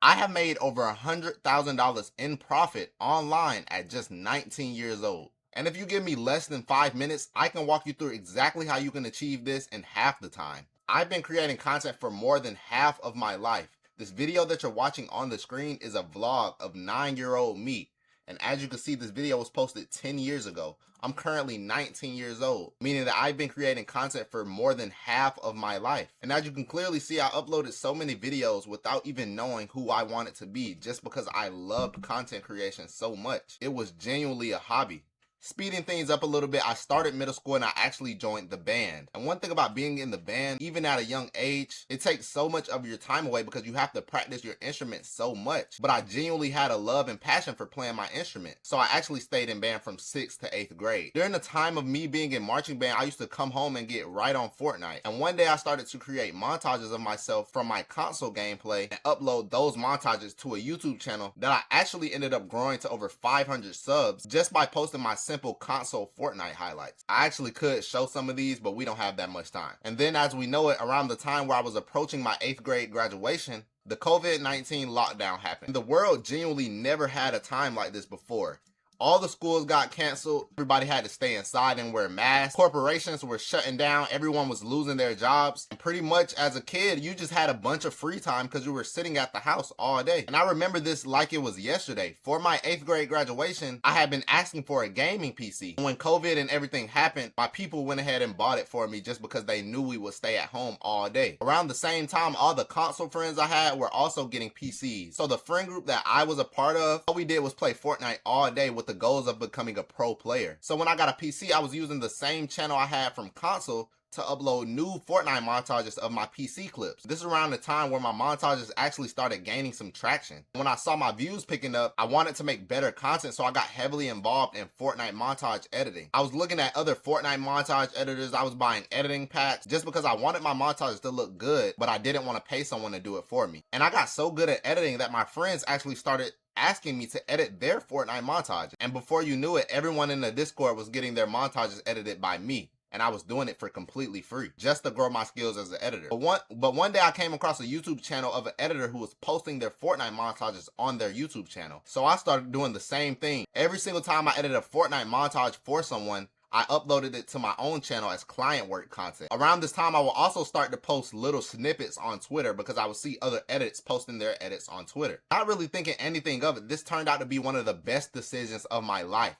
I have made over $100,000 in profit online at just 19 years old. And if you give me less than 5 minutes, I can walk you through exactly how you can achieve this in half the time. I've been creating content for more than half of my life. This video that you're watching on the screen is a vlog of 9-year-old me. And as you can see, this video was posted 10 years ago. I'm currently 19 years old, meaning that I've been creating content for more than half of my life. And as you can clearly see, I uploaded so many videos without even knowing who I wanted to be, just because I loved content creation so much. It was genuinely a hobby. Speeding things up a little bit, I started middle school and I actually joined the band. And one thing about being in the band, even at a young age, it takes so much of your time away because you have to practice your instrument so much. But I genuinely had a love and passion for playing my instrument. So I actually stayed in band from 6th to 8th grade. During the time of me being in marching band, I used to come home and get right on Fortnite. And one day I started to create montages of myself from my console gameplay and upload those montages to a YouTube channel that I actually ended up growing to over 500 subs just by posting my simple console Fortnite highlights. I actually could show some of these, but we don't have that much time. And then as we know it, around the time where I was approaching my 8th grade graduation, the COVID-19 lockdown happened. The world genuinely never had a time like this before. All the schools got canceled. Everybody had to stay inside and wear masks. Corporations were shutting down. Everyone was losing their jobs. And pretty much as a kid, you just had a bunch of free time because you were sitting at the house all day. And I remember this like it was yesterday. For my 8th grade graduation, I had been asking for a gaming PC. When COVID and everything happened, my people went ahead and bought it for me just because they knew we would stay at home all day. Around the same time, all the console friends I had were also getting PCs. So the friend group that I was a part of, all we did was play Fortnite all day with the goals of becoming a pro player. So when I got a PC, I was using the same channel I had from console to upload new Fortnite montages of my PC clips. This is around the time where my montages actually started gaining some traction. When I saw my views picking up, I wanted to make better content, so I got heavily involved in Fortnite montage editing. I was looking at other Fortnite montage editors. I was buying editing packs just because I wanted my montages to look good, but I didn't want to pay someone to do it for me. And I got so good at editing that my friends actually started asking me to edit their Fortnite montage. And before you knew it, everyone in the Discord was getting their montages edited by me. And I was doing it for completely free, just to grow my skills as an editor. But one day I came across a YouTube channel of an editor who was posting their Fortnite montages on their YouTube channel. So I started doing the same thing. Every single time I edited a Fortnite montage for someone, I uploaded it to my own channel as client work content. Around this time, I will also start to post little snippets on Twitter because I would see other edits posting their edits on Twitter. Not really thinking anything of it, this turned out to be one of the best decisions of my life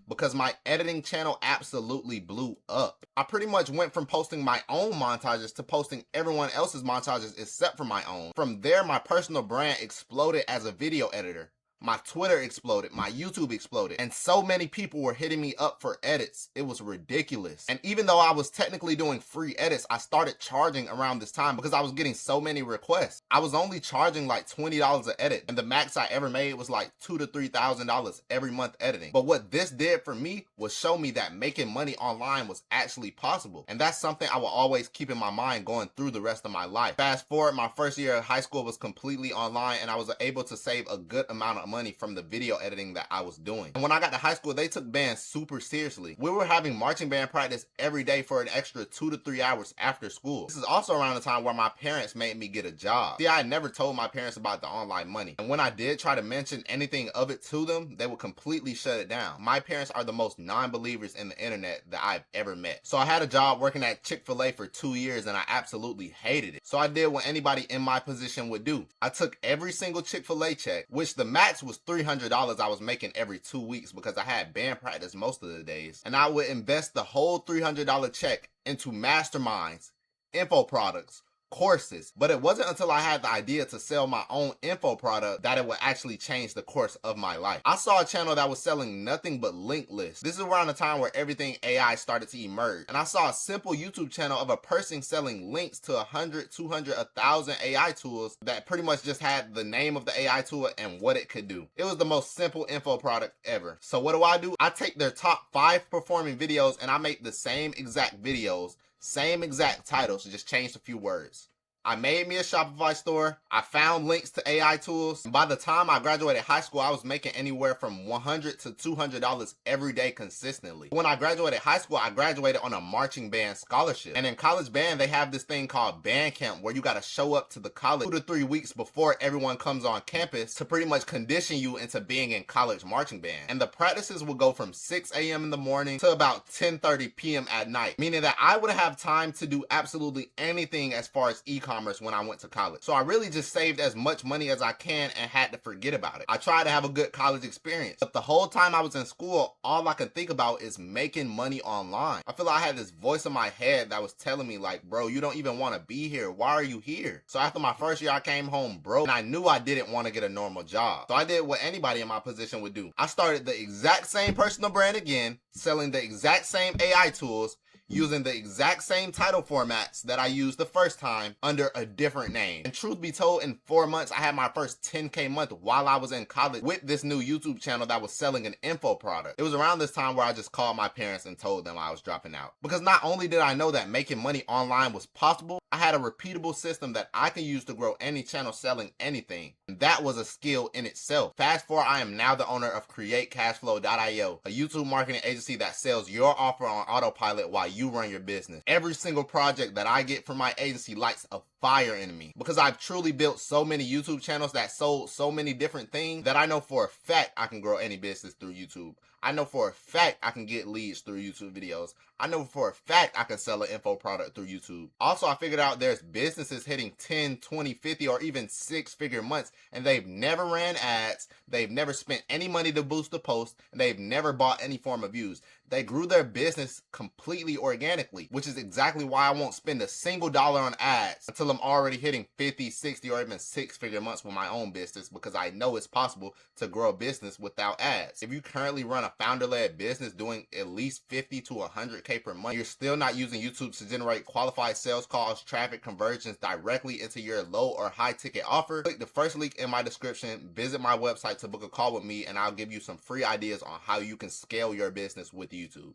because my editing channel absolutely blew up. I pretty much went from posting my own montages to posting everyone else's montages except for my own. From there, my personal brand exploded as a video editor. My Twitter exploded, my YouTube exploded, and so many people were hitting me up for edits. It was ridiculous. And even though I was technically doing free edits, I started charging around this time because I was getting so many requests. I was only charging like $20 an edit, and the max I ever made was like $2,000 to $3,000 every month editing. But what this did for me was show me that making money online was actually possible. And that's something I will always keep in my mind going through the rest of my life. Fast forward, my first year of high school was completely online, and I was able to save a good amount of money from the video editing that I was doing. And when I got to high school, they took band super seriously. We were having marching band practice every day for an extra 2 to 3 hours after school. This is also around the time where my parents made me get a job. See, I had never told my parents about the online money. And when I did try to mention anything of it to them, they would completely shut it down. My parents are the most non-believers in the internet that I've ever met. So I had a job working at Chick-fil-A for 2 years and I absolutely hated it. So I did what anybody in my position would do. I took every single Chick-fil-A check, which the max was $300 I was making every 2 weeks because I had band practice most of the days. And I would invest the whole $300 check into masterminds, info products, courses. But it wasn't until I had the idea to sell my own info product that it would actually change the course of my life. I saw a channel that was selling nothing but link lists. This is around the time where everything AI started to emerge. And I saw a simple YouTube channel of a person selling links to 100, 200, 1,000 AI tools that pretty much just had the name of the AI tool and what it could do. It was the most simple info product ever. So what do? I take their top 5 performing videos and I make the same exact videos, same exact titles, just changed a few words. I made me a Shopify store. I found links to AI tools. And by the time I graduated high school, I was making anywhere from $100 to $200 every day consistently. When I graduated high school, I graduated on a marching band scholarship. And in college band, they have this thing called band camp where you got to show up to the college 2 to 3 weeks before everyone comes on campus to pretty much condition you into being in college marching band. And the practices will go from 6 a.m. in the morning to about 10:30 p.m. at night, meaning that I would have time to do absolutely anything as far as e-commerce when I went to college. So I really just saved as much money as I can and had to forget about it. I tried to have a good college experience, but the whole time I was in school, all I could think about is making money online. I feel like I had this voice in my head that was telling me like, bro, you don't even want to be here. Why are you here? So after my first year, I came home broke and I knew I didn't want to get a normal job. So I did what anybody in my position would do. I started the exact same personal brand again, selling the exact same AI tools, using the exact same title formats that I used the first time under a different name. And truth be told, in 4 months, I had my first 10K month while I was in college with this new YouTube channel that was selling an info product. It was around this time where I just called my parents and told them I was dropping out. Because not only did I know that making money online was possible, I had a repeatable system that I can use to grow any channel selling anything. And that was a skill in itself. Fast forward, I am now the owner of CreateCashflow.io, a YouTube marketing agency that sells your offer on autopilot while you run your business. Every single project that I get from my agency lights a fire in me because I've truly built so many YouTube channels that sold so many different things that I know for a fact I can grow any business through YouTube. I know for a fact I can get leads through YouTube videos. I know for a fact I can sell an info product through YouTube. Also, I figured out there's businesses hitting 10, 20, 50, or even 6-figure months, and they've never ran ads, they've never spent any money to boost the post, and they've never bought any form of views. They grew their business completely organically, which is exactly why I won't spend a single dollar on ads until I'm already hitting 50, 60, or even 6-figure months with my own business, because I know it's possible to grow a business without ads. If you currently run a founder-led business doing at least 50 to 100K per month, you're still not using YouTube to generate qualified sales calls, traffic conversions directly into your low or high ticket offer, click the first link in my description, visit my website to book a call with me, and I'll give you some free ideas on how you can scale your business with YouTube.